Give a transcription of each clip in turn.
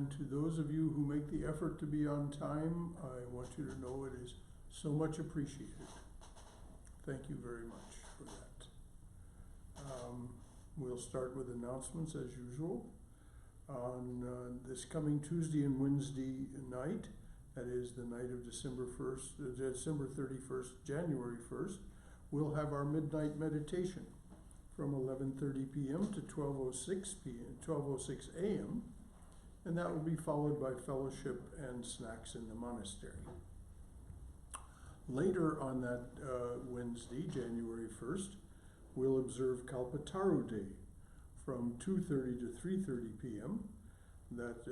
And to those of you who make the effort to be on time, I want you to know it is so much appreciated. Thank you very much for that. We'll start with announcements as usual. On this coming Tuesday and Wednesday night, that is the night of December 31st, January 1st, we'll have our midnight meditation from 11:30 p.m. to 12:06 a.m. and that will be followed by fellowship and snacks in the monastery. Later on that Wednesday, January 1st, we'll observe Kalpataru Day from 2:30 to 3:30 p.m. That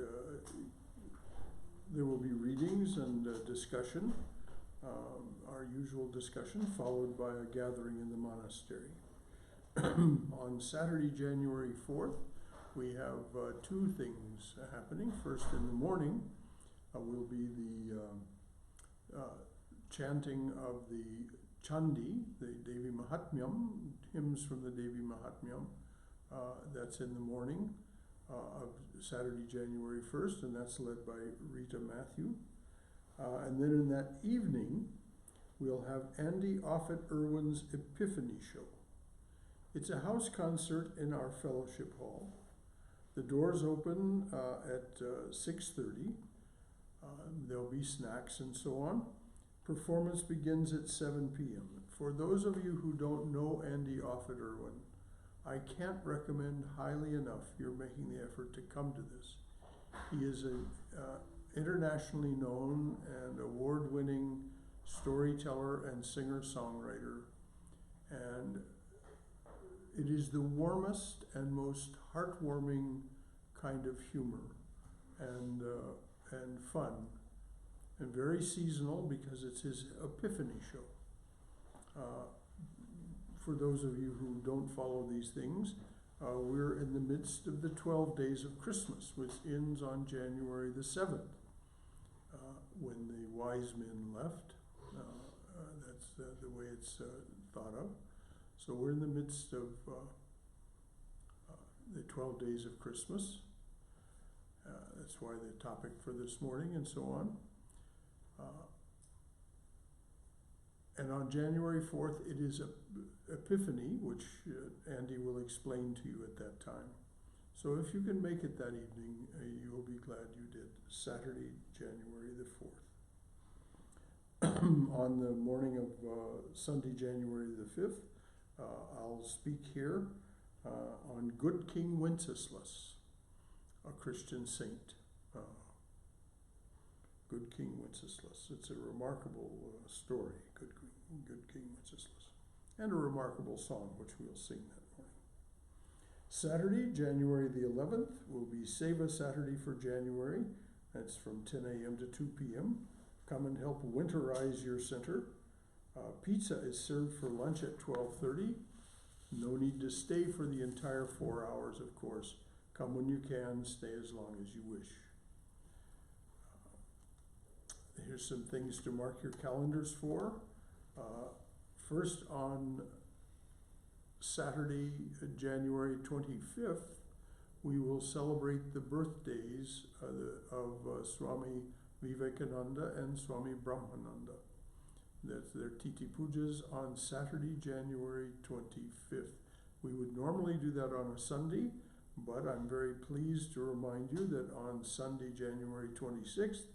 there will be readings and discussion, our usual discussion, followed by a gathering in the monastery. On Saturday, January 4th, we have two things happening. First, in the morning, will be the chanting of the Chandi, the Devi Mahatmyam, hymns from the Devi Mahatmyam. That's in the morning of Saturday, January 1st, and that's led by Rita Matthew. And then in that evening, we'll have Andy Offit Irwin's Epiphany Show. It's a house concert in our fellowship hall. The doors open at 6:30. There'll be snacks and so on. Performance begins at 7 p.m. For those of you who don't know Andy Offit Irwin, I can't recommend highly enough you're making the effort to come to this. He is an internationally known and award-winning storyteller and singer-songwriter, and it is the warmest and most heartwarming kind of humor and fun, and very seasonal because it's his Epiphany Show. For those of you who don't follow these things, we're in the midst of the 12 days of Christmas, which ends on January the 7th, when the wise men left. That's the way it's thought of. So we're in the midst of the 12 days of Christmas. That's why the topic for this morning and so on. And on January 4th, it is Epiphany, which Andy will explain to you at that time. So if you can make it that evening, you will be glad you did. Saturday, January the 4th. On the morning of Sunday, January the 5th, I'll speak here on Good King Wenceslas, a Christian saint. Good King Wenceslas. It's a remarkable story, Good King Wenceslas, and a remarkable song, which we'll sing that morning. Saturday, January the 11th, will be Seva Saturday for January. That's from 10 a.m. to 2 p.m. Come and help winterize your center. Pizza is served for lunch at 12:30. No need to stay for the entire 4 hours, of course. Come when you can, stay as long as you wish. Here's some things to mark your calendars for. First, on Saturday, January 25th, we will celebrate the birthdays of Swami Vivekananda and Swami Brahmananda. That's their Titi Pujas on Saturday, January 25th. We would normally do that on a Sunday, but I'm very pleased to remind you that on Sunday, January 26th,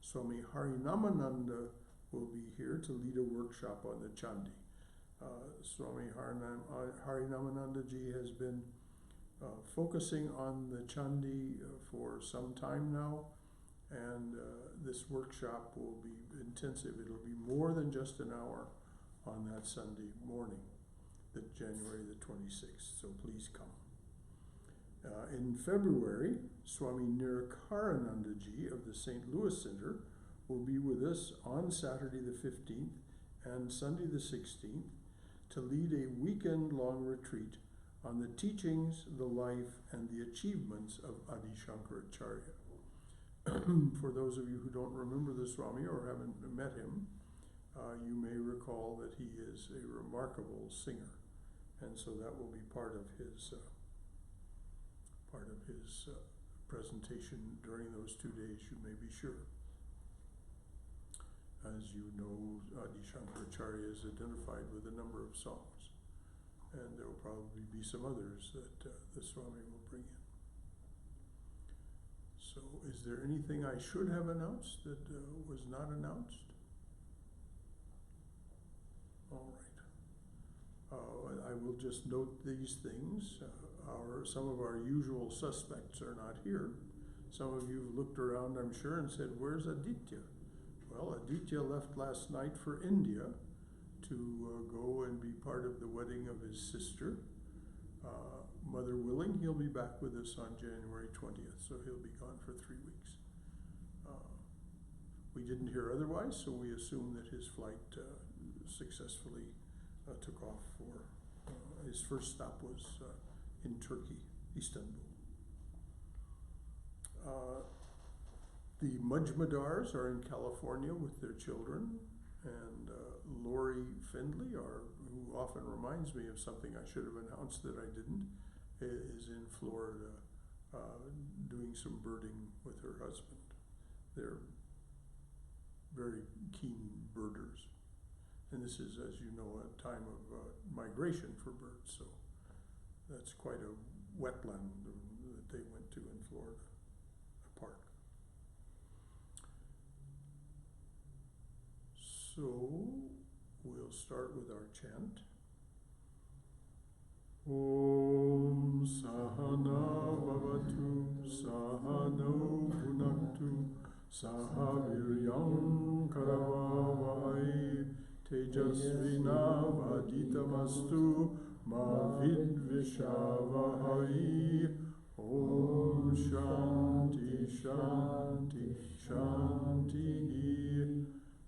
Swami Harinamananda will be here to lead a workshop on the Chandi. Swami Harinamananda ji has been focusing on the Chandi for some time now, and this workshop will be intensive. It'll be more than just an hour on that Sunday morning, January the 26th, so please come. In February, Swami Nirakarananda ji of the St. Louis Center will be with us on Saturday the 15th and Sunday the 16th to lead a weekend-long retreat on the teachings, the life, and the achievements of Adi Shankaracharya. For those of you who don't remember the Swami or haven't met him, you may recall that he is a remarkable singer, and so that will be part of his presentation during those 2 days, you may be sure. As you know, Adi Shankaracharya is identified with a number of songs, and there will probably be some others that the Swami will bring in. So is there anything I should have announced that was not announced? All right. I will just note these things. Some of our usual suspects are not here. Some of you have looked around, I'm sure, and said, where's Aditya? Well, Aditya left last night for India to go and be part of the wedding of his sister. Mother willing, he'll be back with us on January 20th, so he'll be gone for 3 weeks. We didn't hear otherwise, so we assume that his flight successfully took off for, his first stop was in Turkey, Istanbul. The Majmadars are in California with their children, and Lori Findley, who often reminds me of something I should have announced that I didn't, is in Florida doing some birding with her husband. They're very keen birders. And this is, as you know, a time of migration for birds, so that's quite a wetland that they went to in Florida, a park. So we'll start with our chant. Om Sahana Bhavatu Sahano Bhunaktu Sahaviryam Karavavai Tejasvina Vaditamastu Ma Vidvishavahai. Om Shanti Shanti Shanti.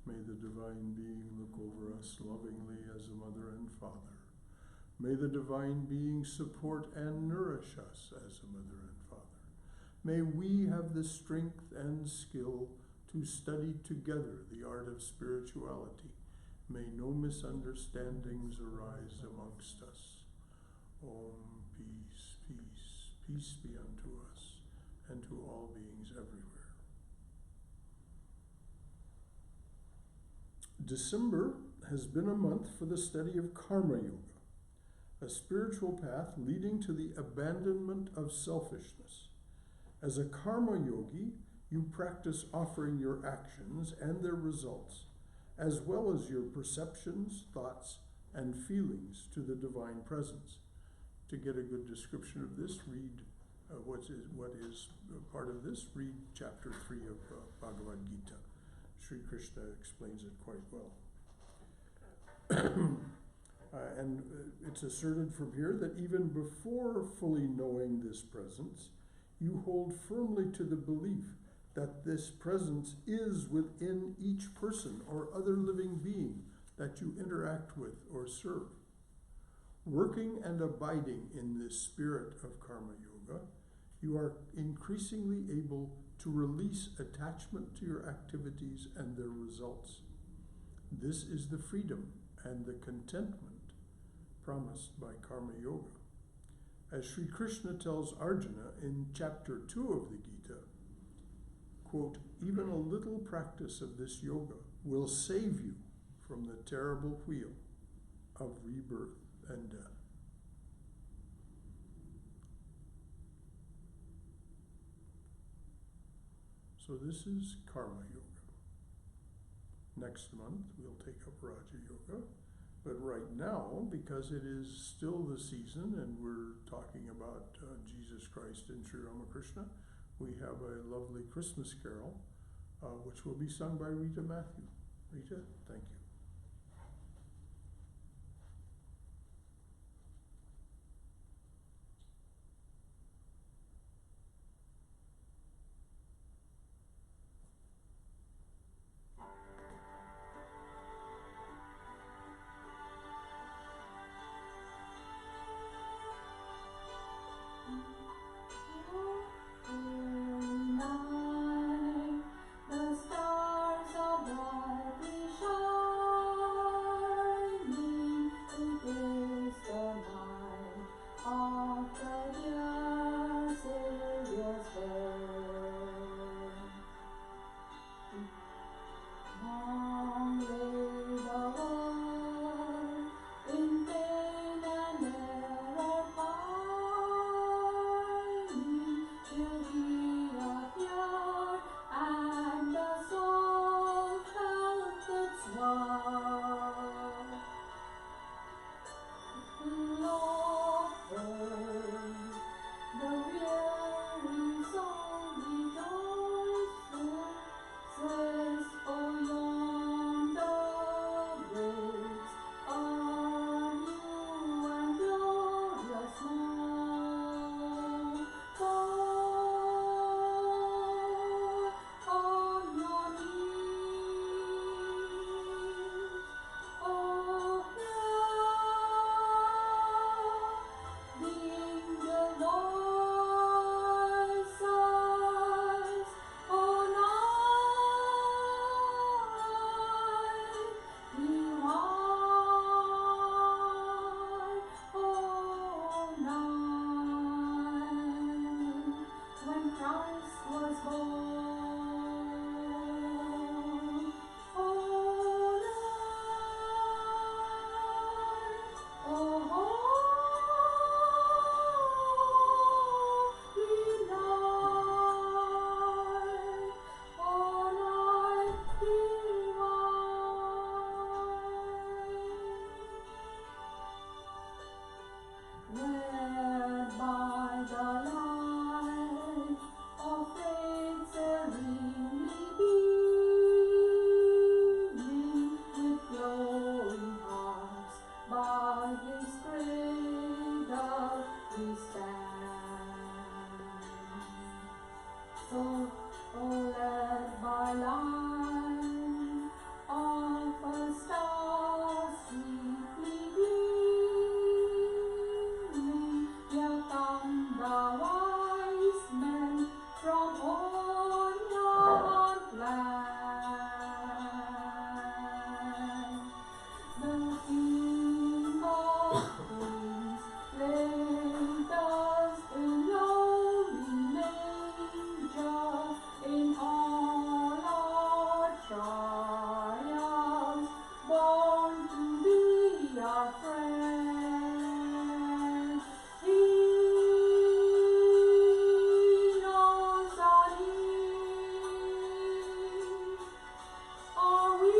May the Divine Being look over us lovingly as a mother and father. May the Divine Being support and nourish us as a mother and father. May we have the strength and skill to study together the art of spirituality. May no misunderstandings arise amongst us. Om, peace, peace, peace be unto us and to all beings everywhere. December has been a month for the study of Karma Yoga, a spiritual path leading to the abandonment of selfishness. As a karma yogi, you practice offering your actions and their results, as well as your perceptions, thoughts, and feelings to the Divine Presence. To get a good description of this, read what is part of this, read chapter 3 of Bhagavad Gita. Sri Krishna explains it quite well. And it's asserted from here that even before fully knowing this presence, you hold firmly to the belief that this presence is within each person or other living being that you interact with or serve. Working and abiding in this spirit of Karma Yoga, you are increasingly able to release attachment to your activities and their results. This is the freedom and the contentment promised by Karma Yoga. As Sri Krishna tells Arjuna in chapter 2 of the Gita, quote, even a little practice of this yoga will save you from the terrible wheel of rebirth and death. So this is Karma Yoga. Next month we'll take up Raja Yoga. But right now, because it is still the season and we're talking about Jesus Christ and Sri Ramakrishna, we have a lovely Christmas carol, which will be sung by Rita Matthew. Rita, thank you. The stars are brightly shining. led by light of a star sweetly gleaming, here come the wise men from Orient land. The King of Kings laid us in lowly manger, in all our triumphs, born to be our friend. He knows our need. Are we?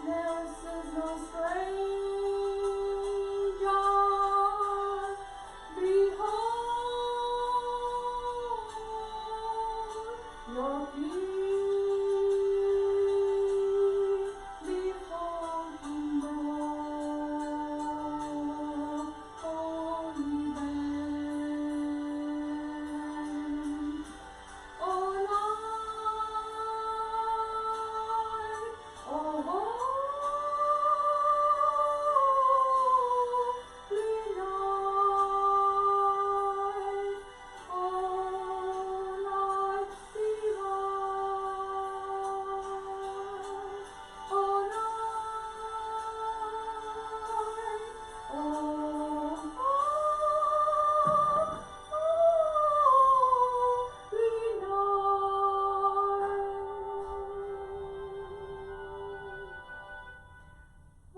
There is no stranger. Behold your King. Behold him, holy land. Oh night, oh holy night, oh night divine, oh night, oh holy night,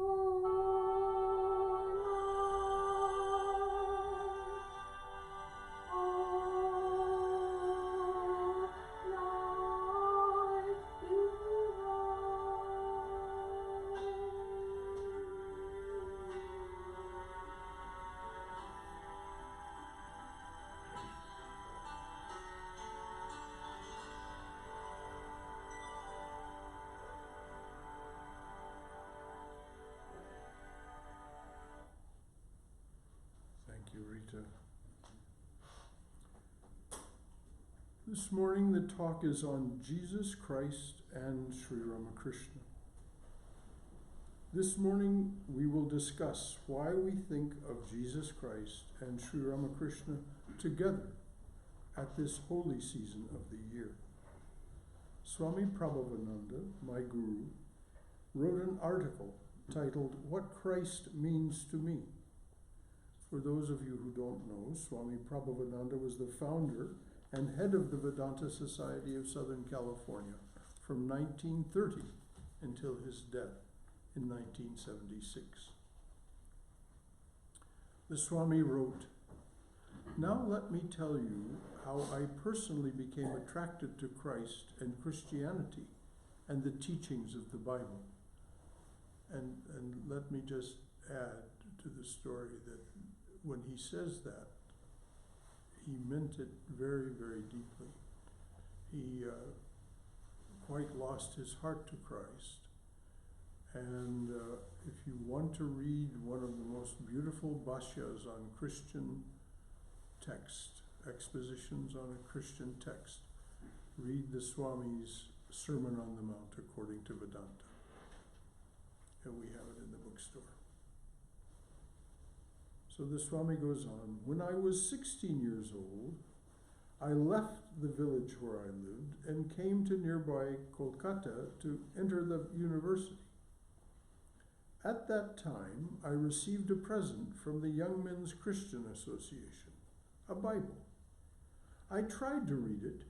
oh Thank you, Rita. This morning the talk is on Jesus Christ and Sri Ramakrishna. This morning we will discuss why we think of Jesus Christ and Sri Ramakrishna together at this holy season of the year. Swami Prabhavananda, my guru, wrote an article titled "What Christ Means to Me." For those of you who don't know, Swami Prabhavananda was the founder and head of the Vedanta Society of Southern California from 1930 until his death in 1976. The Swami wrote, "Now let me tell you how I personally became attracted to Christ and Christianity and the teachings of the Bible." And let me just add to the story that when he says that, he meant it very, very deeply. He quite lost his heart to Christ. And if you want to read one of the most beautiful bhashyas on Christian text, expositions on a Christian text, read the Swami's Sermon on the Mount according to Vedanta. And we have it in the bookstore. So the Swami goes on, "When I was 16 years old, I left the village where I lived and came to nearby Kolkata to enter the university. At that time, I received a present from the Young Men's Christian Association, a Bible. I tried to read it,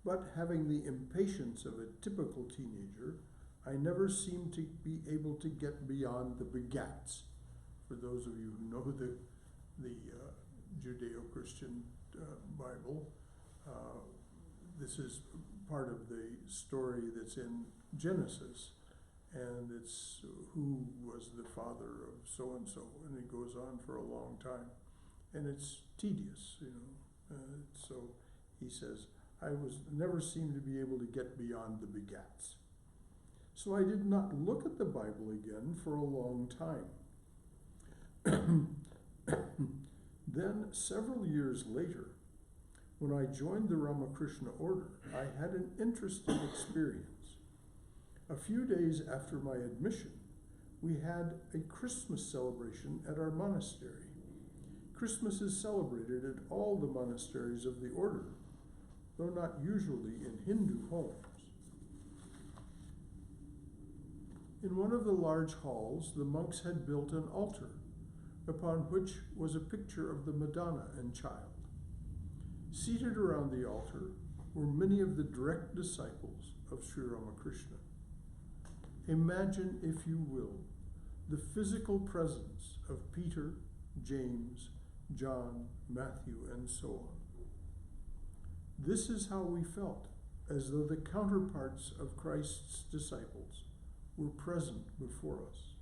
but having the impatience of a typical teenager, I never seemed to be able to get beyond the begats." For those of you who know the Judeo-Christian Bible, this is part of the story that's in Genesis, and it's who was the father of so-and-so, and it goes on for a long time, and it's tedious, so he says, I never seemed to be able to get beyond the begats. So I did not look at the Bible again for a long time. Then, several years later, When I joined the Ramakrishna order, I had an interesting experience. A few days after my admission, we had a Christmas celebration at our monastery. Christmas is celebrated at all the monasteries of the order, though not usually in Hindu homes. In one of the large halls, the monks had built an altar, upon which was a picture of the Madonna and Child. Seated around the altar were many of the direct disciples of Sri Ramakrishna. Imagine, if you will, the physical presence of Peter, James, John, Matthew, and so on. This is how we felt, as though the counterparts of Christ's disciples were present before us.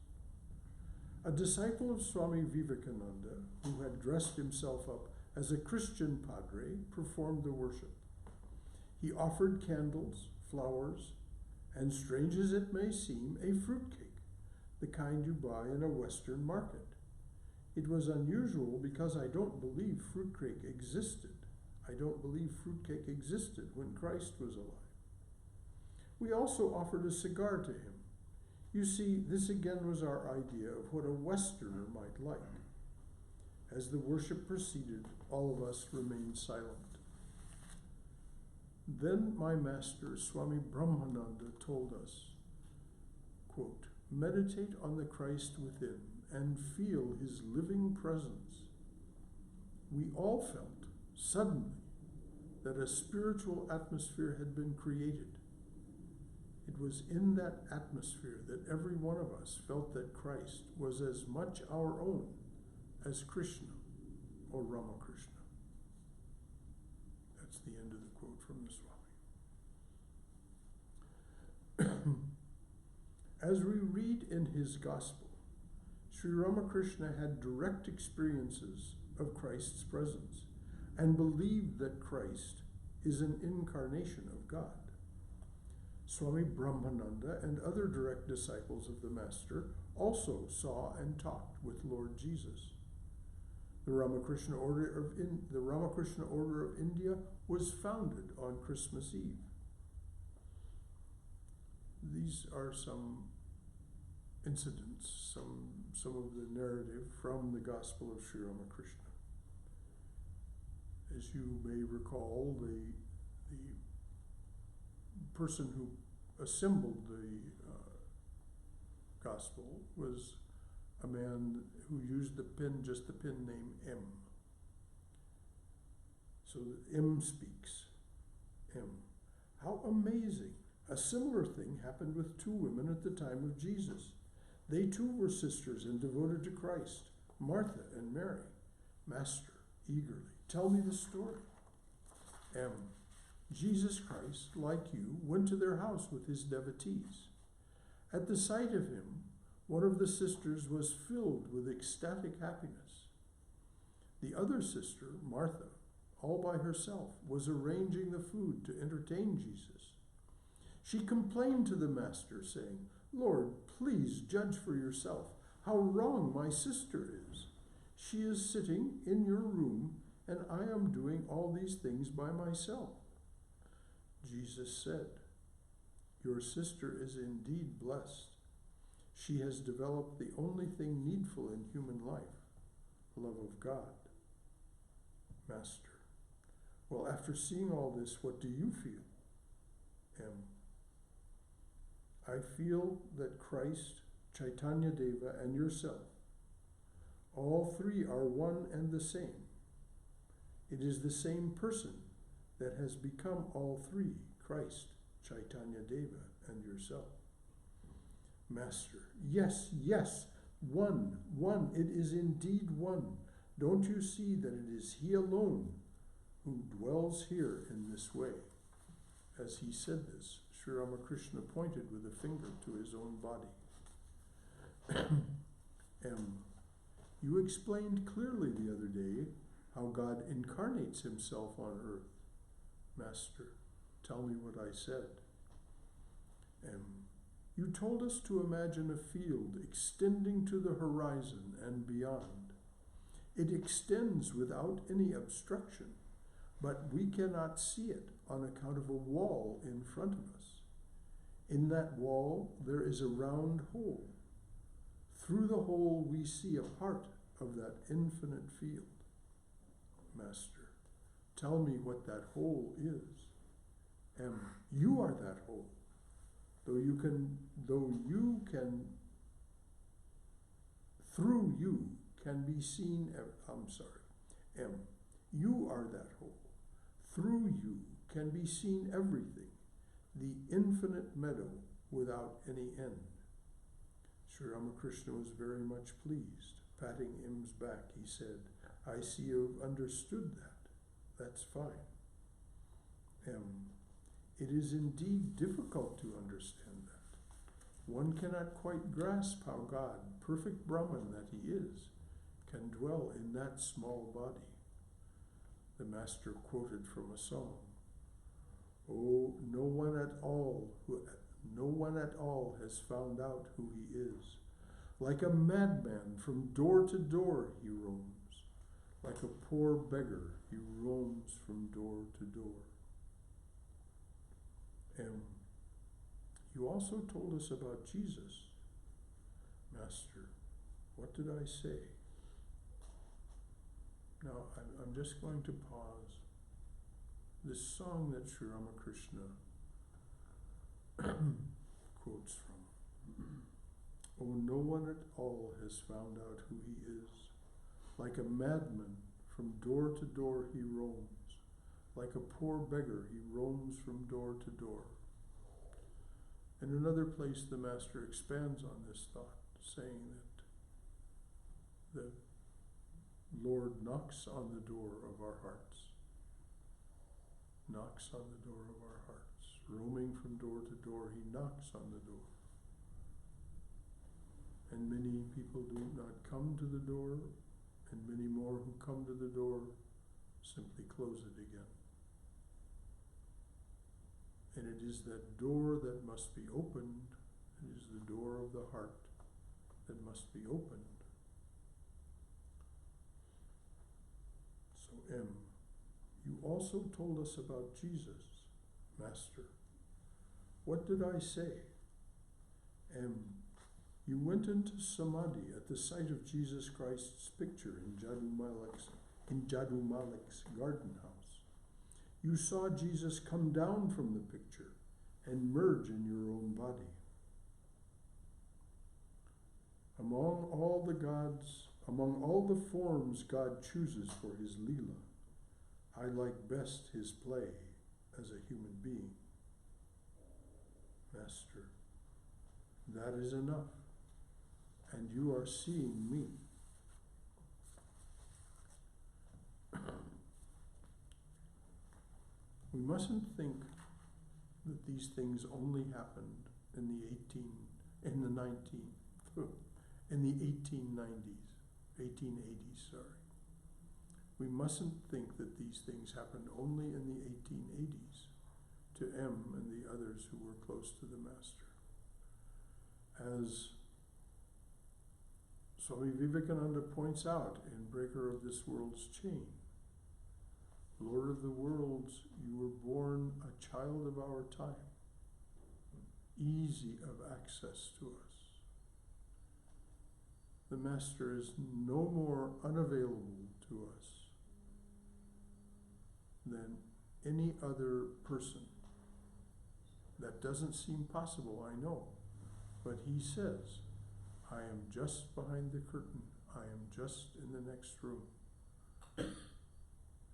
A disciple of Swami Vivekananda, who had dressed himself up as a Christian padre, performed the worship. He offered candles, flowers, and, strange as it may seem, a fruitcake, the kind you buy in a Western market. It was unusual because I don't believe fruitcake existed. I don't believe fruitcake existed when Christ was alive. We also offered a cigar to him. You see, this again was our idea of what a Westerner might like. As the worship proceeded, all of us remained silent. Then my master, Swami Brahmananda, told us, quote, meditate on the Christ within and feel his living presence. We all felt, suddenly, that a spiritual atmosphere had been created. It was in that atmosphere that every one of us felt that Christ was as much our own as Krishna or Ramakrishna. That's the end of the quote from the Swami. As we read in his gospel, Sri Ramakrishna had direct experiences of Christ's presence and believed that Christ is an incarnation of God. Swami Brahmananda and other direct disciples of the Master also saw and talked with Lord Jesus. The Ramakrishna Order of India was founded on Christmas Eve. These are some incidents, some of the narrative from the Gospel of Sri Ramakrishna. As you may recall, the person who assembled the Gospel was a man who used just the pen name M. So M speaks. M. How amazing. A similar thing happened with two women at the time of Jesus. They too were sisters and devoted to Christ, Martha and Mary. Master, eagerly, tell me the story. M. Jesus Christ, like you, went to their house with his devotees. At the sight of him, one of the sisters was filled with ecstatic happiness. The other sister, Martha, all by herself, was arranging the food to entertain Jesus. She complained to the Master, saying, Lord, please judge for yourself how wrong my sister is. She is sitting in your room, and I am doing all these things by myself. Jesus said, your sister is indeed blessed. She has developed the only thing needful in human life, love of God. Master, well, after seeing all this, what do you feel? M. I feel that Christ, Chaitanya Deva, and yourself, all three are one and the same. It is the same person that has become all three, Christ, Chaitanya Deva, and yourself. Master, yes, yes, one, it is indeed one. Don't you see that it is he alone who dwells here in this way? As he said this, Sri Ramakrishna pointed with a finger to his own body. M. You explained clearly the other day how God incarnates himself on earth. Master, tell me what I said. M. You told us to imagine a field extending to the horizon and beyond. It extends without any obstruction. but we cannot see it on account of a wall in front of us. In that wall there is a round hole. Through the hole we see a part of that infinite field. Master, tell me what that hole is. You are that hole. Through you can be seen, you are that whole. Through you can be seen everything, the infinite meadow without any end. Sri Ramakrishna was very much pleased. Patting Im's back, he said, I see you've understood that. That's fine. It is indeed difficult to understand that. One cannot quite grasp how God, perfect Brahman that he is, can dwell in that small body. The Master quoted from a song, "Oh, no one at all has found out who he is. Like a madman from door to door he roams. Like a poor beggar he roams from door to door." You also told us about Jesus. Master, what did I say? Now, I'm just going to pause. This song that Sri Ramakrishna quotes from. Oh, no one at all has found out who he is. Like a madman, from door to door he roams. Like a poor beggar, he roams from door to door. In another place, the Master expands on this thought, saying that the Lord knocks on the door of our hearts. Knocks on the door of our hearts. Roaming from door to door, he knocks on the door. And many people do not come to the door, and many more who come to the door simply close it again. And it is that door that must be opened, it is the door of the heart that must be opened. So you also told us about Jesus, Master. What did I say? You went into Samadhi at the sight of Jesus Christ's picture in Jadu Malik's garden house. You saw Jesus come down from the picture and merge in your own body. Among all the forms God chooses for his Leela, I like best his play as a human being. Master, that is enough, and you are seeing me. We mustn't think that these things only happened in the 1880s, sorry. We mustn't think that these things happened only in the 1880s to M and the others who were close to the Master. As Swami Vivekananda points out in Breaker of This World's Chain, Lord of the worlds, you were born a child of our time, easy of access to us. The Master is no more unavailable to us than any other person. That doesn't seem possible, I know, but he says, I am just behind the curtain, I am just in the next room.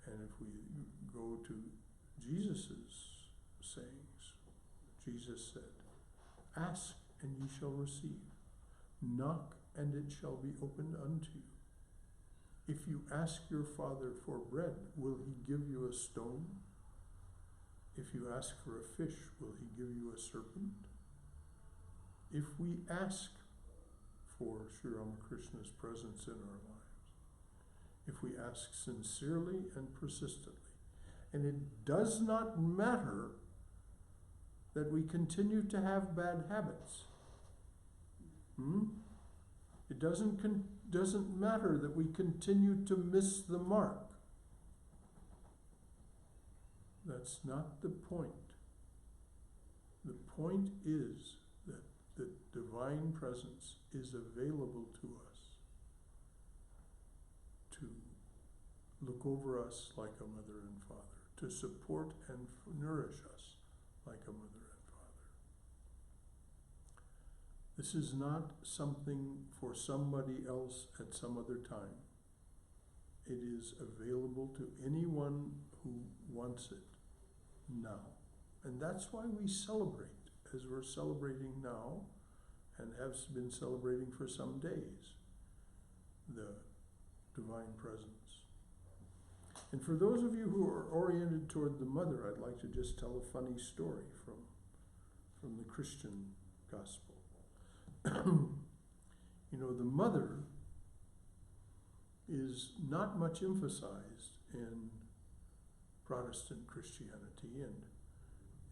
And if we go to Jesus's sayings, Jesus said, ask and ye shall receive. Knock and it shall be opened unto you. If you ask your Father for bread, will he give you a stone? If you ask for a fish, will he give you a serpent? If we ask for Sri Ramakrishna's presence in our lives, if we ask sincerely and persistently, and it does not matter that we continue to have bad habits. It doesn't matter that we continue to miss the mark. That's not the point. The point is that the divine presence is available to us to look over us like a mother and father, to support and nourish us like a mother and father. This is not something for somebody else at some other time. It is available to anyone who wants it now. And that's why we celebrate, as we're celebrating now and have been celebrating for some days, the divine presence. And for those of you who are oriented toward the mother, I'd like to just tell a funny story from the Christian gospel. You know, the mother is not much emphasized in Protestant Christianity and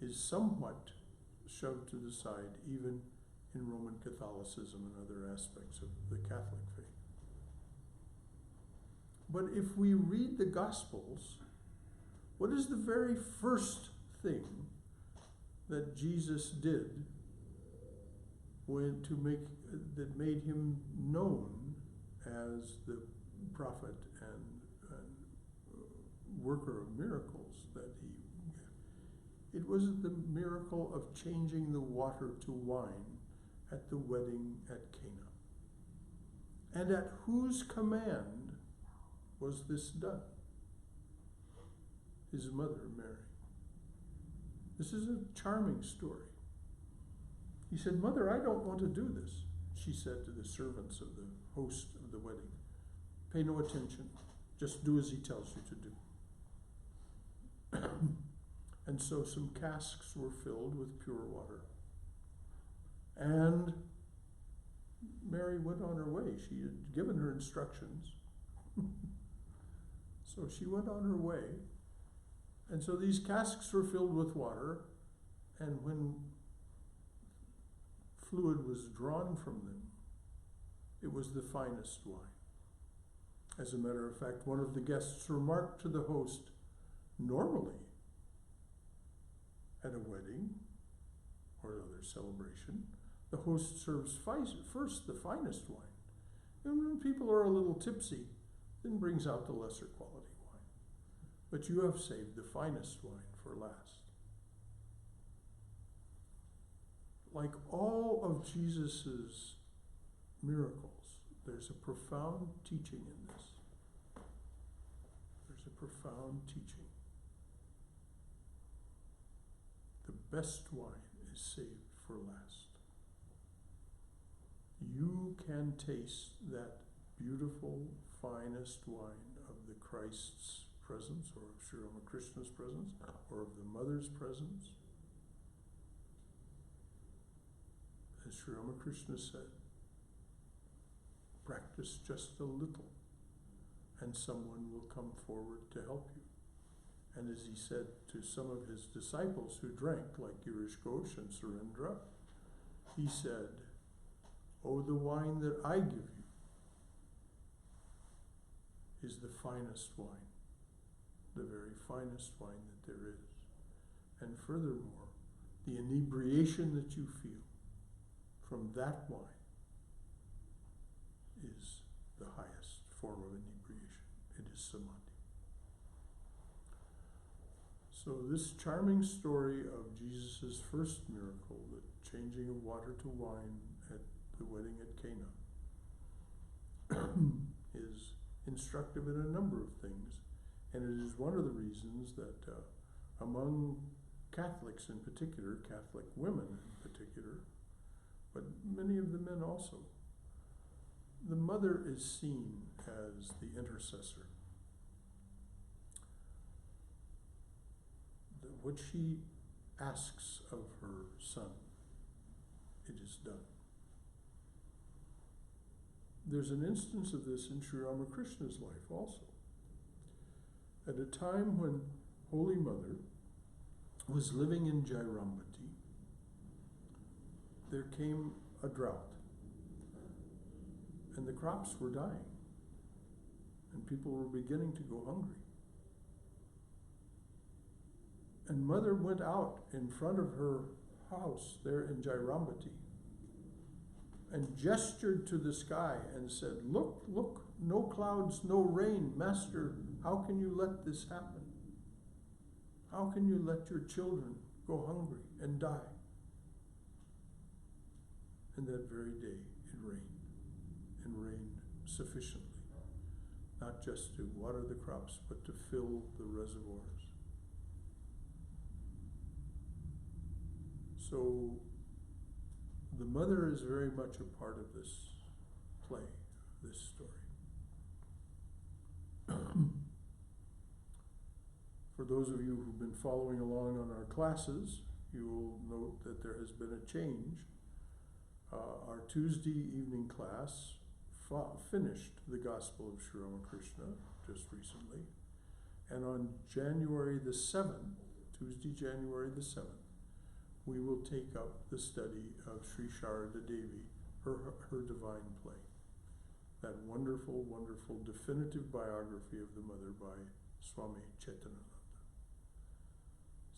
is somewhat shoved to the side even in Roman Catholicism and other aspects of the Catholic faith. But if we read the Gospels, what is the very first thing that Jesus did that made him known as the prophet and worker of miracles that it was the miracle of changing the water to wine at the wedding at Cana. And at whose command was this done? His mother, Mary. This is a charming story. He said, "Mother, I don't want to do this," she said to the servants of the host of the wedding. "Pay no attention. Just do as he tells you to do." And so some casks were filled with pure water. And Mary went on her way. She had given her instructions. So she went on her way. And so these casks were filled with water. And when fluid was drawn from them, it was the finest wine. As a matter of fact, one of the guests remarked to the host, "Normally, at a wedding or other celebration, the host serves first the finest wine. And when people are a little tipsy, then brings out the lesser quality wine. But you have saved the finest wine for last." Like all of Jesus's miracles, there's a profound teaching in this. There's a profound teaching. The best wine is saved for last. You can taste that beautiful, finest wine of the Christ's presence, or of Sri Ramakrishna's presence, or of the mother's presence. As Sri Ramakrishna said, practice just a little, and someone will come forward to help you. And as he said to some of his disciples who drank, like Girish Ghosh and Surendra, he said, "Oh, the wine that I give you is the finest wine, the very finest wine that there is. And furthermore, the inebriation that you feel from that wine is the highest form of inebriation. It is samadhi." So this charming story of Jesus' first miracle, the changing of water to wine at the wedding at Cana, is instructive in a number of things. And it is one of the reasons that among Catholics in particular, Catholic women in particular, but many of the men also, the mother is seen as the intercessor. What she asks of her son, it is done. There's an instance of this in Sri Ramakrishna's life also. At a time when Holy Mother was living in Jairambati, there came a drought, and the crops were dying, and people were beginning to go hungry. And Mother went out in front of her house there in Jairambati and gestured to the sky and said, "Look, look, no clouds, no rain. Master, how can you let this happen? How can you let your children go hungry and die?" And that very day it rained, and rained sufficiently, not just to water the crops, but to fill the reservoirs. So the mother is very much a part of this play, this story. For those of you who've been following along on our classes, you will note that there has been a change. Our Tuesday evening class finished the Gospel of Sri Ramakrishna just recently. And on January the 7th, Tuesday, January the 7th, we will take up the study of Sri Sharada Devi, her divine play. That wonderful, wonderful definitive biography of the mother by Swami Chaitananda.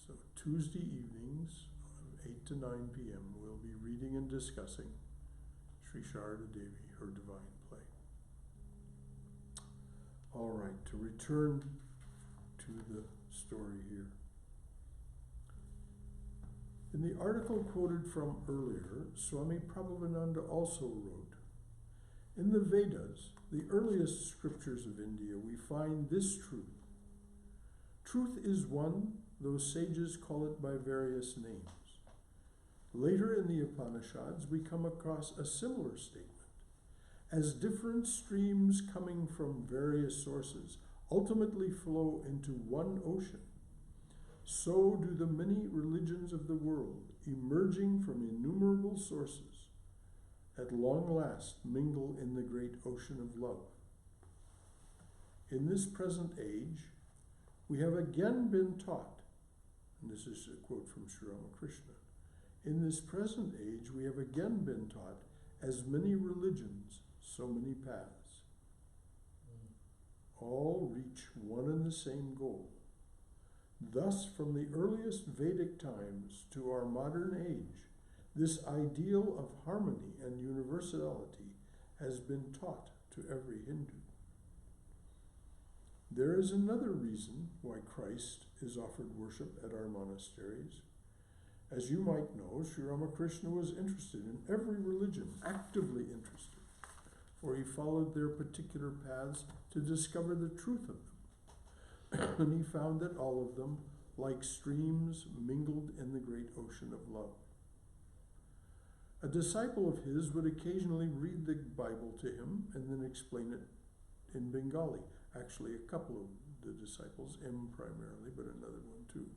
So Tuesday evenings, 8 to 9 p.m., we'll be reading and discussing Sri Sharada Devi, her divine play. All right, to return to the story here. In the article quoted from earlier, Swami Prabhavananda also wrote, "In the Vedas, the earliest scriptures of India, we find this truth. Truth is one, though sages call it by various names. Later in the Upanishads, we come across a similar statement. As different streams coming from various sources ultimately flow into one ocean, so do the many religions of the world, emerging from innumerable sources, at long last mingle in the great ocean of love. In this present age, we have again been taught," and this is a quote from Sri Ramakrishna, "in this present age we have again been taught, as many religions, so many paths. All reach one and the same goal. Thus, from the earliest Vedic times to our modern age, this ideal of harmony and universality has been taught to every Hindu. There is another reason why Christ is offered worship at our monasteries. As you might know, Sri Ramakrishna was interested in every religion, actively interested, for he followed their particular paths to discover the truth of them. And he found that all of them, like streams, mingled in the great ocean of love. A disciple of his would occasionally read the Bible to him and then explain it in Bengali. Actually, a couple of the disciples, M primarily, but another one too.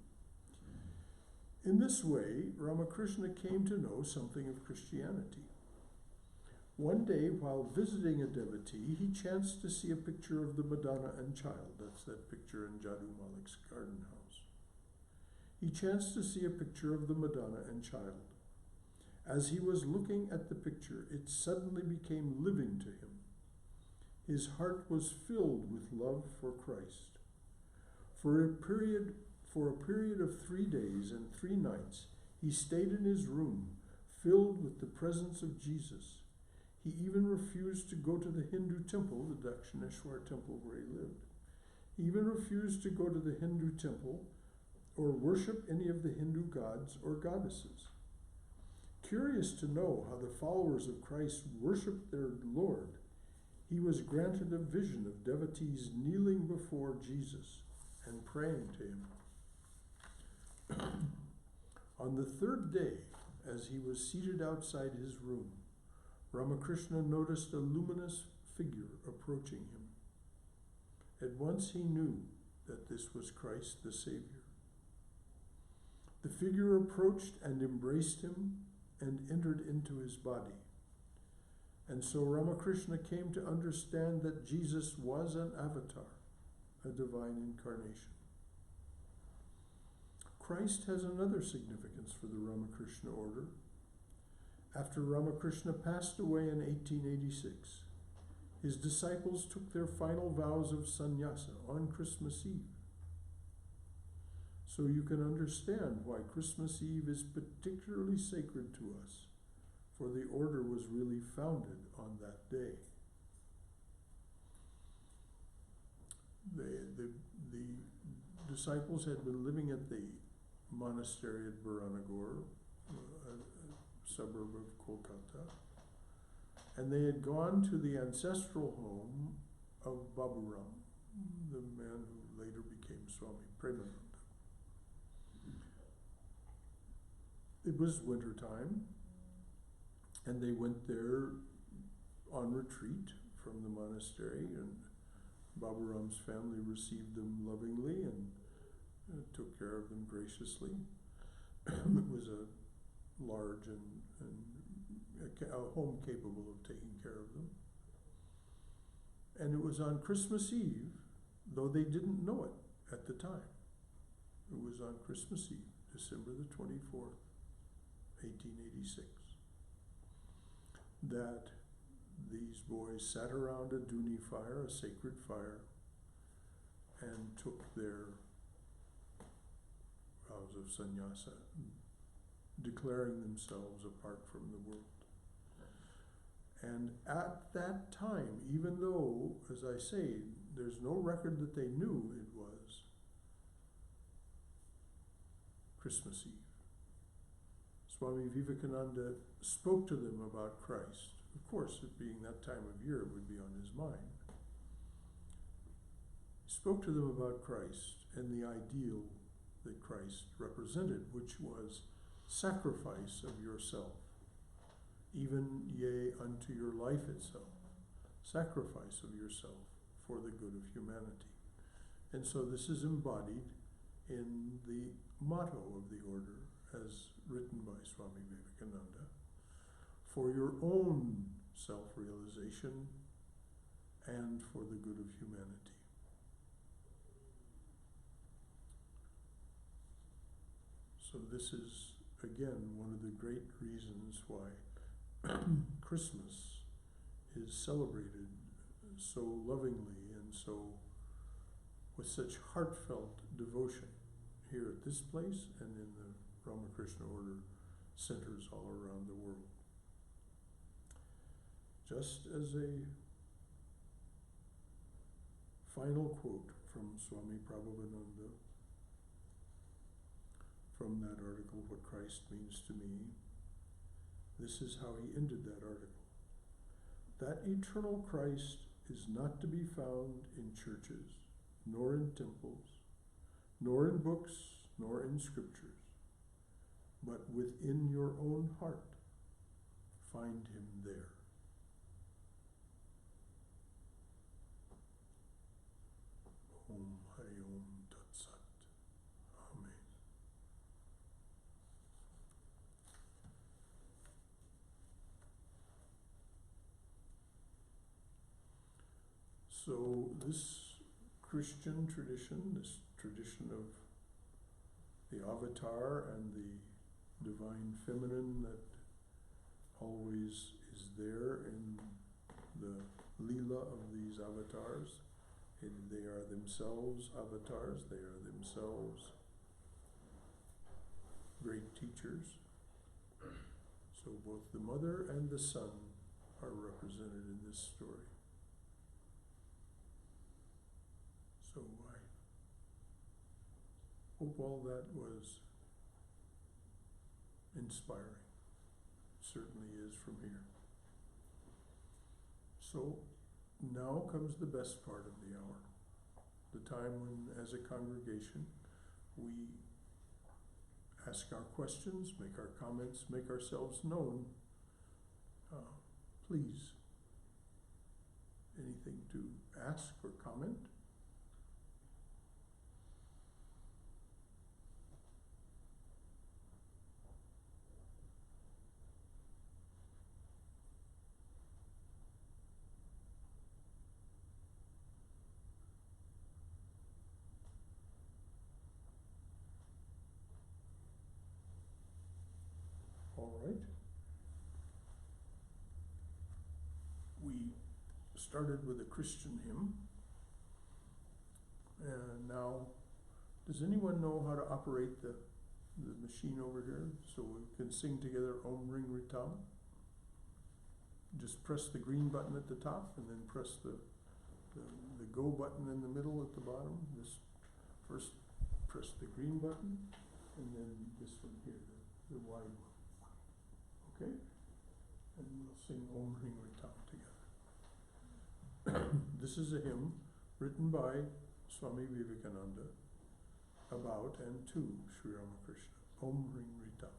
In this way, Ramakrishna came to know something of Christianity. One day, while visiting a devotee, he chanced to see a picture of the Madonna and Child. That's that picture in Jadu Malik's garden house. He chanced to see a picture of the Madonna and Child. As he was looking at the picture, it suddenly became living to him. His heart was filled with love for Christ. For a period of 3 days and 3 nights, he stayed in his room, filled with the presence of Jesus. He even refused to go to the Hindu temple, the Dakshineshwar temple where he lived. He even refused to go to the Hindu temple or worship any of the Hindu gods or goddesses. Curious to know how the followers of Christ worshiped their Lord, he was granted a vision of devotees kneeling before Jesus and praying to him. On the 3rd day, as he was seated outside his room, Ramakrishna noticed a luminous figure approaching him. At once he knew that this was Christ the Savior. The figure approached and embraced him and entered into his body. And so Ramakrishna came to understand that Jesus was an avatar, a divine incarnation. Christ has another significance for the Ramakrishna order. After Ramakrishna passed away in 1886, his disciples took their final vows of sannyasa on Christmas Eve. So you can understand why Christmas Eve is particularly sacred to us, for the order was really founded on that day. The disciples had been living at the monastery at Baranagore, a suburb of Kolkata, and they had gone to the ancestral home of Baburam, the man who later became Swami Premananda. It was winter time, and they went there on retreat from the monastery, and Baburam's family received them lovingly and took care of them graciously. It was a large and a home capable of taking care of them. And it was on Christmas Eve, though they didn't know it at the time. It was on Christmas Eve, December the 24th, 1886, that these boys sat around a Duni fire, a sacred fire, and took their vows of sannyasa, declaring themselves apart from the world. And at that time, even though, as I say, there's no record that they knew it was Christmas Eve, Swami Vivekananda spoke to them about Christ. Of course, it being that time of year, it would be on his mind. He spoke to them about Christ and the ideal that Christ represented, which was sacrifice of yourself, even yea unto your life itself, sacrifice of yourself for the good of humanity. And so this is embodied in the motto of the order as written by Swami Vivekananda: for your own self-realization and for the good of humanity. So this is, again, one of the great reasons why Christmas is celebrated so lovingly and so with such heartfelt devotion here at this place and in the Ramakrishna Order centers all around the world. Just as a final quote from Swami Prabhupada from that article, What Christ Means to Me, this is how he ended that article. That eternal Christ is not to be found in churches, nor in temples, nor in books, nor in scriptures, but within your own heart. Find him there. Om Hari Om Tat Sat. Amen. So this Christian tradition, this tradition of the avatar and the divine feminine that always is there in the lila of these avatars. They are themselves avatars, they are themselves great teachers. So both the mother and the son are represented in this story. So I hope all that was inspiring. It certainly is from here. So now comes the best part of the hour, the time when, as a congregation, we ask our questions, make our comments, make ourselves known. Please, anything to ask or comment? All right. We started with a Christian hymn, and now Does anyone know how to operate the machine over here so we can sing together Om Ring Ritam? Just press the green button at the top and then press the go button in the middle at the bottom. Just first press the green button and then this one here, the wide one. Okay? And we'll sing Om Ring Ritam together. This is a hymn written by Swami Vivekananda about and to Sri Ramakrishna. Om Ring Ritam.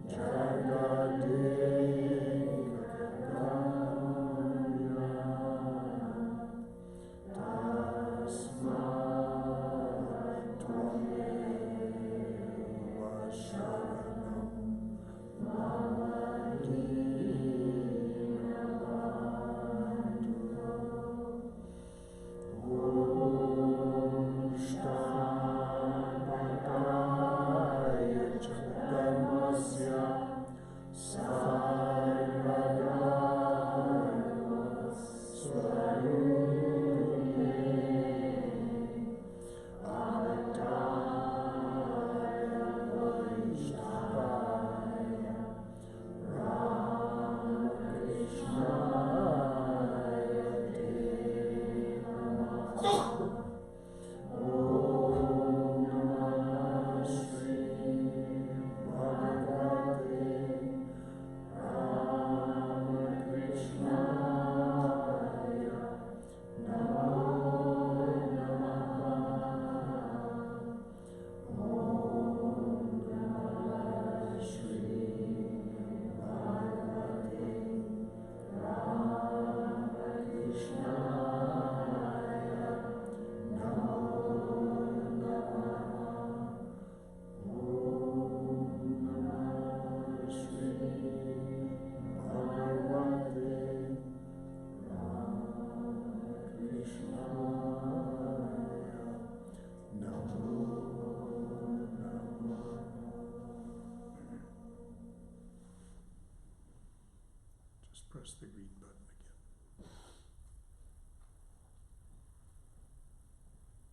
Jagadish press the green button again.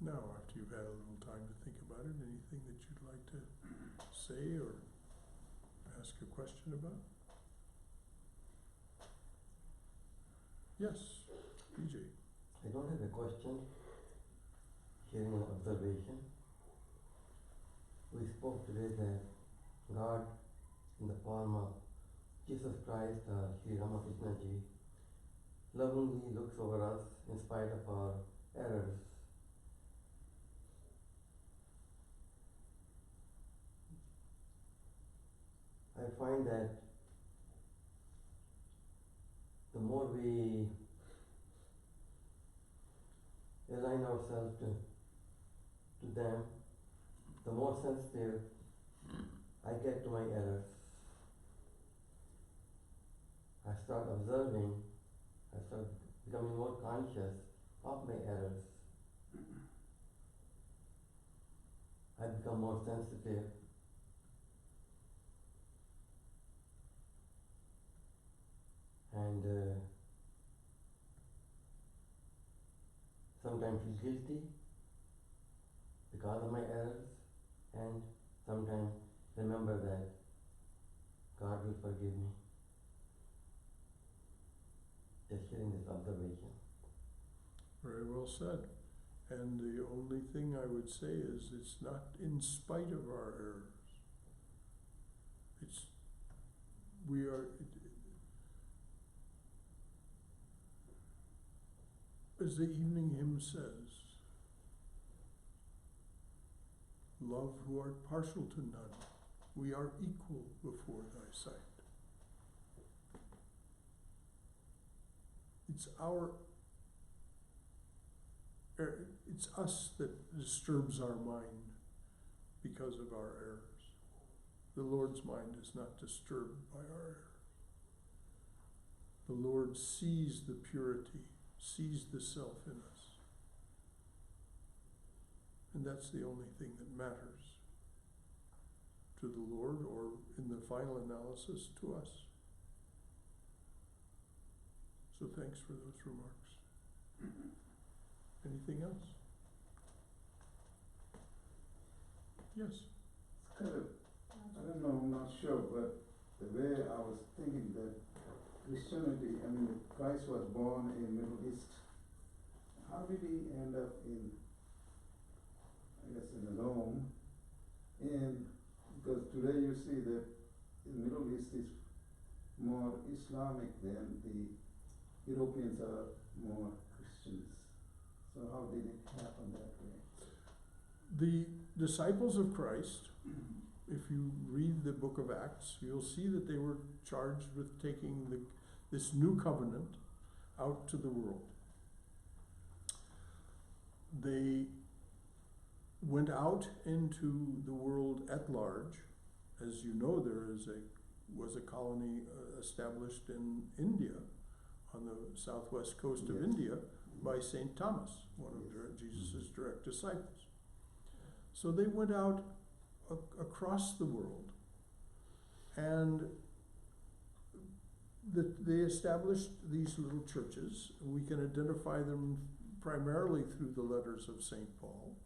Now, after you've had a little time to think about it, anything that you'd like to say or ask a question about? Yes, BJ. I don't have a question, hearing an observation. We spoke today that God, in the form of Jesus Christ, Sri Ramakrishna Ji, lovingly looks over us in spite of our errors. I find that the more we align ourselves to them, the more sensitive I get to my errors. I start observing, I start becoming more conscious of my errors. I become more sensitive. And sometimes feel guilty because of my errors, and sometimes remember that God will forgive me. Just hearing this observation. Very well said. And the only thing I would say is it's not in spite of our errors. It's, we are, as the evening hymn says, love who art partial to none, we are equal before thy sight. It's us that disturbs our mind because of our errors. The Lord's mind is not disturbed by our errors. The Lord sees the purity, sees the self in us. And that's the only thing that matters to the Lord, or in the final analysis, to us. So thanks for those remarks. Anything else? Yes. It's kind of, I don't know, I'm not sure, but the way I was thinking that Christianity, I mean, Christ was born in Middle East. How did he end up in, I guess, in Rome? And because today you see that the Middle East is more Islamic than the Europeans are more Christians. So how did it happen that way? The disciples of Christ, if you read the book of Acts, you'll see that they were charged with taking this new covenant out to the world. They went out into the world at large. As you know, there was a colony established in India, on the southwest coast of Yes. India, by St. Thomas, one of Jesus' direct disciples. So they went out across the world, and they established these little churches. We can identify them primarily through the letters of St. Paul,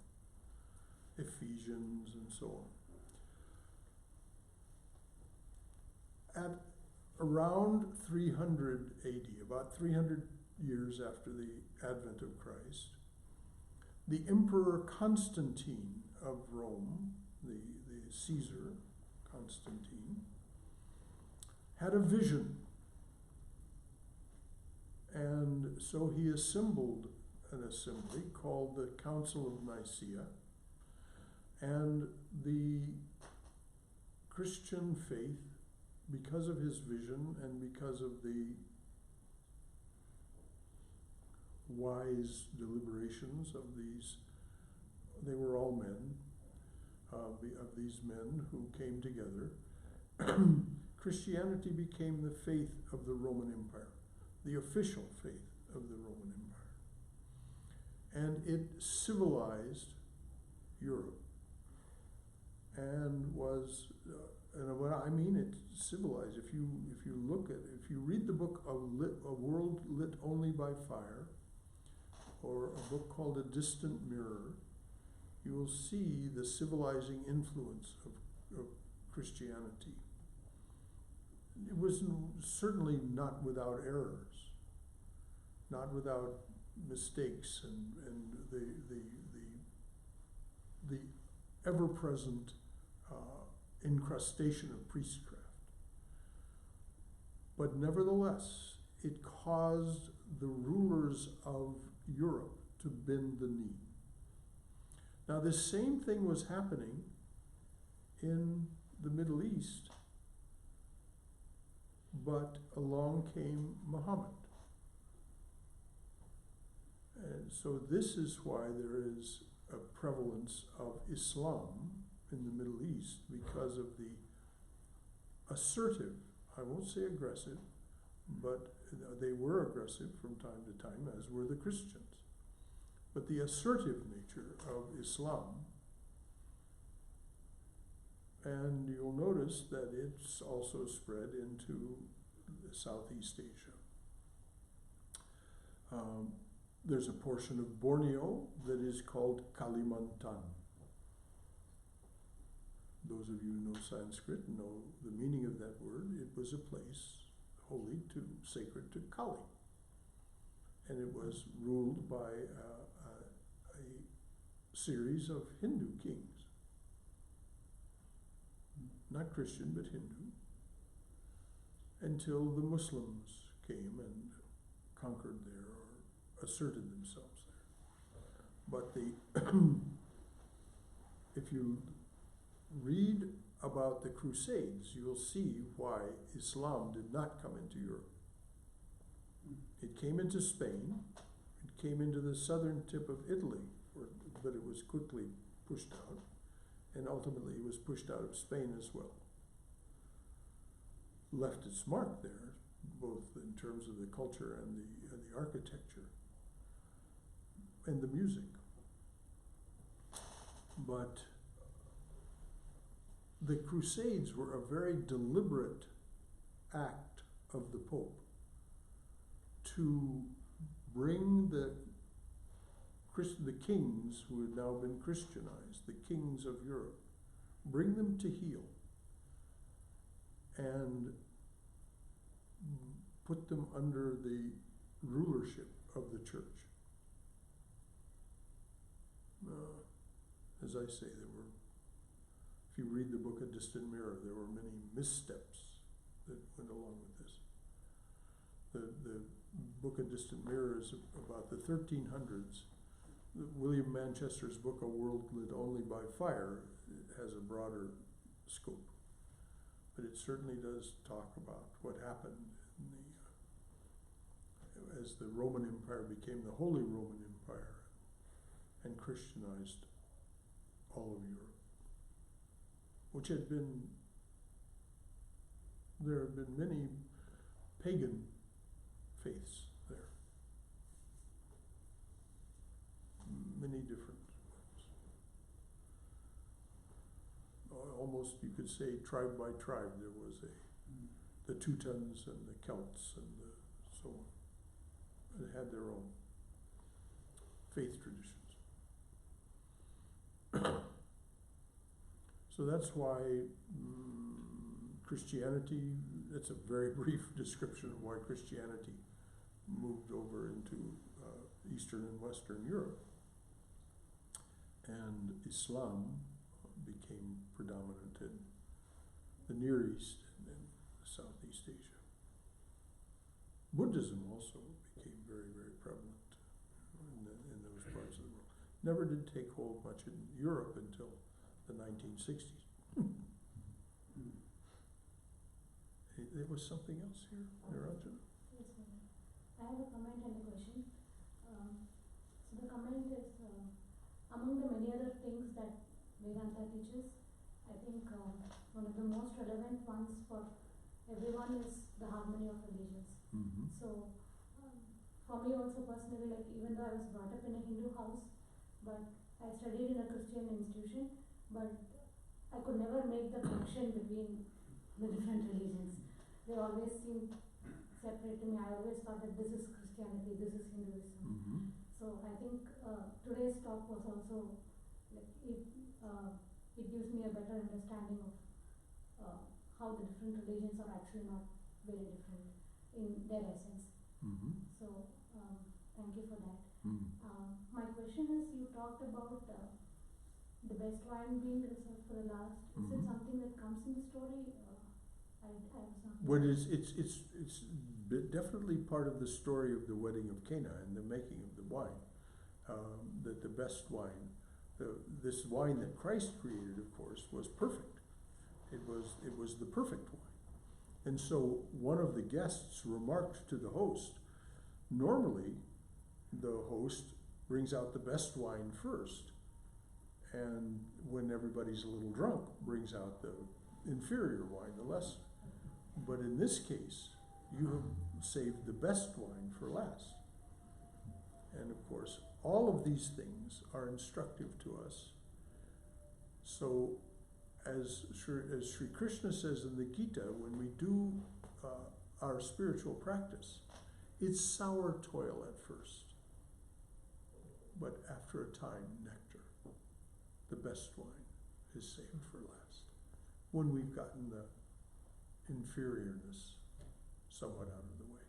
Ephesians, and so on. At around 300 AD, about 300 years after the advent of Christ, the Emperor Constantine of Rome, the Caesar Constantine, had a vision. And so he assembled an assembly called the Council of Nicaea, and the Christian faith, because of his vision and because of the wise deliberations of these, they were all men, of these men who came together, Christianity became the faith of the Roman Empire, the official faith of the Roman Empire. And it civilized Europe and was and what I mean, it's civilized. If you read the book A World Lit Only by Fire, or a book called A Distant Mirror, you will see the civilizing influence of Christianity. It was certainly not without errors, not without mistakes, and the ever-present incrustation of priestcraft. But nevertheless, it caused the rulers of Europe to bend the knee. Now, this same thing was happening in the Middle East, but along came Muhammad. And so this is why there is a prevalence of Islam in the Middle East, because of the assertive, I won't say aggressive, but they were aggressive from time to time, as were the Christians. But the assertive nature of Islam, and you'll notice that it's also spread into Southeast Asia. There's a portion of Borneo that is called Kalimantan. Those of you who know Sanskrit know the meaning of that word. It was a place holy to, sacred to Kali. And it was ruled by a series of Hindu kings. Not Christian, but Hindu. Until the Muslims came and conquered there or asserted themselves there. But if you read about the Crusades, you'll see why Islam did not come into Europe. It came into Spain, it came into the southern tip of Italy, but it was quickly pushed out, and ultimately it was pushed out of Spain as well. Left its mark there, both in terms of the culture and the architecture and the music. But the Crusades were a very deliberate act of the Pope to bring the kings who had now been Christianized, the kings of Europe, bring them to heel and put them under the rulership of the church. As I say, if you read the book A Distant Mirror, there were many missteps that went along with this. The book A Distant Mirror is about the 1300s. William Manchester's book A World Lit Only by Fire has a broader scope. But it certainly does talk about what happened as the Roman Empire became the Holy Roman Empire and Christianized all of Europe, which there have been many pagan faiths there, many different ones. Almost you could say tribe by tribe there was the Teutons and the Celts and so on. They had their own faith traditions. So that's why Christianity, that's a very brief description of why Christianity moved over into Eastern and Western Europe. And Islam became predominant in the Near East and in Southeast Asia. Buddhism also became very, very prevalent in those parts of the world. Never did take hold much in Europe until the 1960s. There was something else here, Niranjana? Yes, sir. I have a comment and a question. So the comment is, among the many other things that Vedanta teaches, I think one of the most relevant ones for everyone is the harmony of religions. Mm-hmm. So for me also personally, like even though I was brought up in a Hindu house, but I studied in a Christian institution, but I could never make the connection between the different religions. They always seemed separate to me. I always thought that this is Christianity, this is Hinduism. Mm-hmm. So I think today's talk was also like it gives me a better understanding of how the different religions are actually not very different in their essence. Mm-hmm. So thank you for that. Mm-hmm. My question is, you talked about the best wine being reserved for the last. Is it Mhm. something that comes in the story? I was not. What is it's definitely part of the story of the wedding of Cana and the making of the wine. That the best wine, this wine that Christ created, of course, was perfect. It was the perfect wine. And so one of the guests remarked to the host, normally the host brings out the best wine first, and when everybody's a little drunk, brings out the inferior wine, the lesser. But in this case, you have saved the best wine for last. And of course, all of these things are instructive to us. So, as Sri Krishna says in the Gita, when we do our spiritual practice, it's sour toil at first, but after a time, nectar. The best wine is saved for last, when we've gotten the inferiorness somewhat out of the way.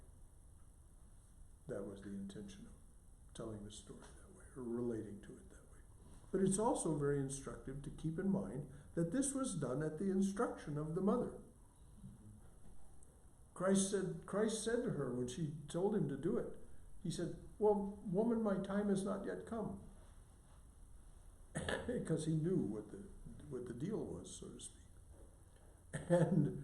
That was the intention of telling the story that way, or relating to it that way. But it's also very instructive to keep in mind that this was done at the instruction of the mother. Christ said to her when she told him to do it, he said, "Well, woman, my time has not yet come." Because he knew what the deal was, so to speak. And